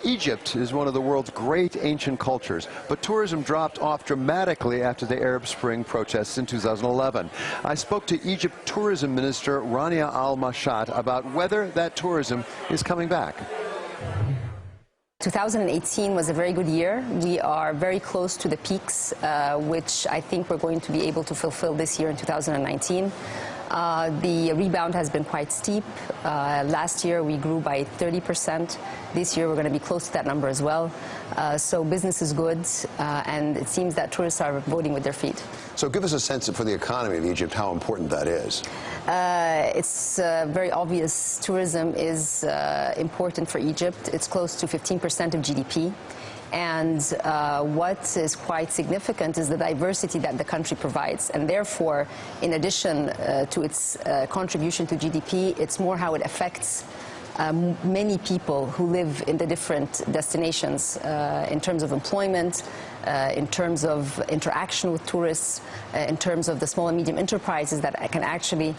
Egypt is one of the world's great ancient cultures, but tourism dropped off dramatically after the Arab Spring protests in 2011. I spoke to Egypt Tourism Minister Rania al-Mashat about whether that tourism is coming back. 2018 was a very good year. We are very close to the peaks, which I think we're going to be able to fulfill this year in 2019. The rebound has been quite steep. Last year we grew by 30%. This year we're going to be close to that number as well. So business is good, and it seems that tourists are voting with their feet. So give us a sense for the economy of Egypt, how important that is. It's very obvious. Tourism is important for Egypt. It's close to 15% of GDP. And what is quite significant is the diversity that the country provides. And therefore, in addition to its contribution to GDP, it's more how it affects many people who live in the different destinations in terms of employment, in terms of interaction with tourists, in terms of the small and medium enterprises that can actually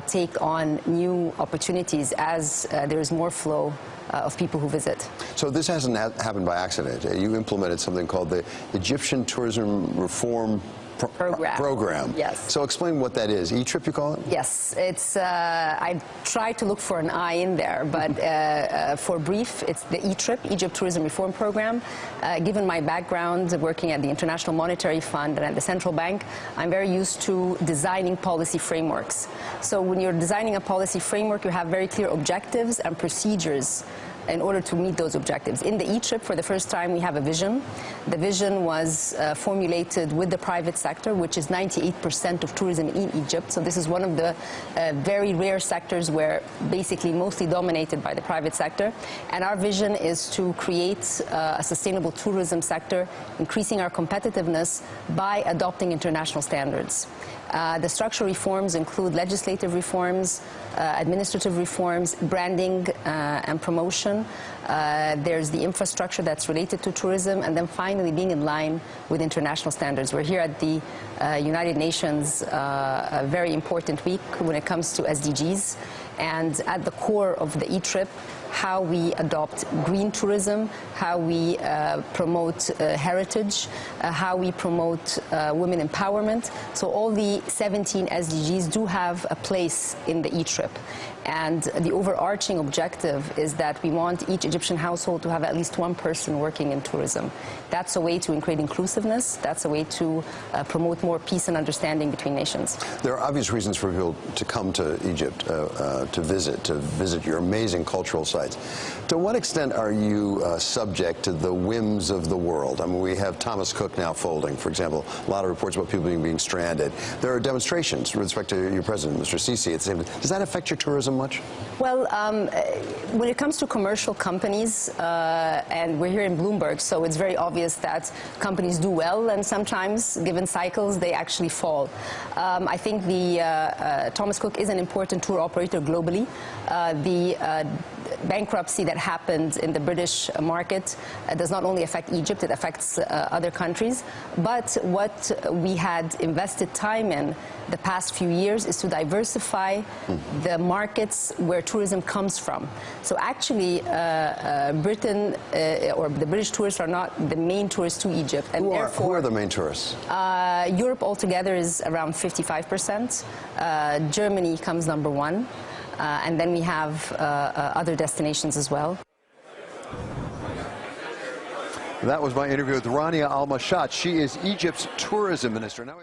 take on new opportunities as there is more flow of people who visit. So this hasn't happened by accident. You implemented something called the Egyptian Tourism Reform Program. Yes. So explain what that is. E-trip, you call it? Yes. It's. I tried to look for an I in there, but for brief, it's the E-trip, Egypt Tourism Reform Program. Given my background working at the International Monetary Fund and at the Central Bank, I'm very used to designing policy frameworks. So when you're designing a policy framework, you have very clear objectives and procedures in order to meet those objectives. In the E-trip, for the first time, we have a vision. The vision was formulated with the private sector, which is 98% of tourism in Egypt. So this is one of the very rare sectors where basically mostly dominated by the private sector. And our vision is to create a sustainable tourism sector, increasing our competitiveness by adopting international standards. The structural reforms include legislative reforms, administrative reforms, branding and promotion. There's the infrastructure that's related to tourism, and then finally being in line with international standards. We're here at the United Nations, a very important week when it comes to SDGs, and at the core of the E-trip, how we adopt green tourism, how we promote heritage, how we promote women empowerment. So all the 17 SDGs do have a place in the E-trip. And the overarching objective is that we want each Egyptian household to have at least one person working in tourism. That's a way to create inclusiveness. That's a way to promote more peace and understanding between nations. There are obvious reasons for people to come to Egypt, to visit your amazing cultural sites. To what extent are you subject to the whims of the world? I mean, we have Thomas Cook now folding, for example. A lot of reports about people being stranded. There are demonstrations with respect to your president, Mr. Sisi, at the same time. Does that affect your tourism much? Well, when it comes to commercial companies, and we're here in Bloomberg, so it's very obvious that companies do well, and sometimes, given cycles, they actually fall. I think Thomas Cook is an important tour operator globally. The bankruptcy that happened in the British market does not only affect Egypt, it affects other countries. But what we had invested time in the past few years is to diversify the markets where tourism comes from. So actually, Britain or the British tourists are not the main tourists to Egypt. And who are the main tourists? Europe altogether is around 55%. Germany comes number one. And then we have other destinations as well. That was my interview with Rania al-Mashat. She is Egypt's tourism minister. Now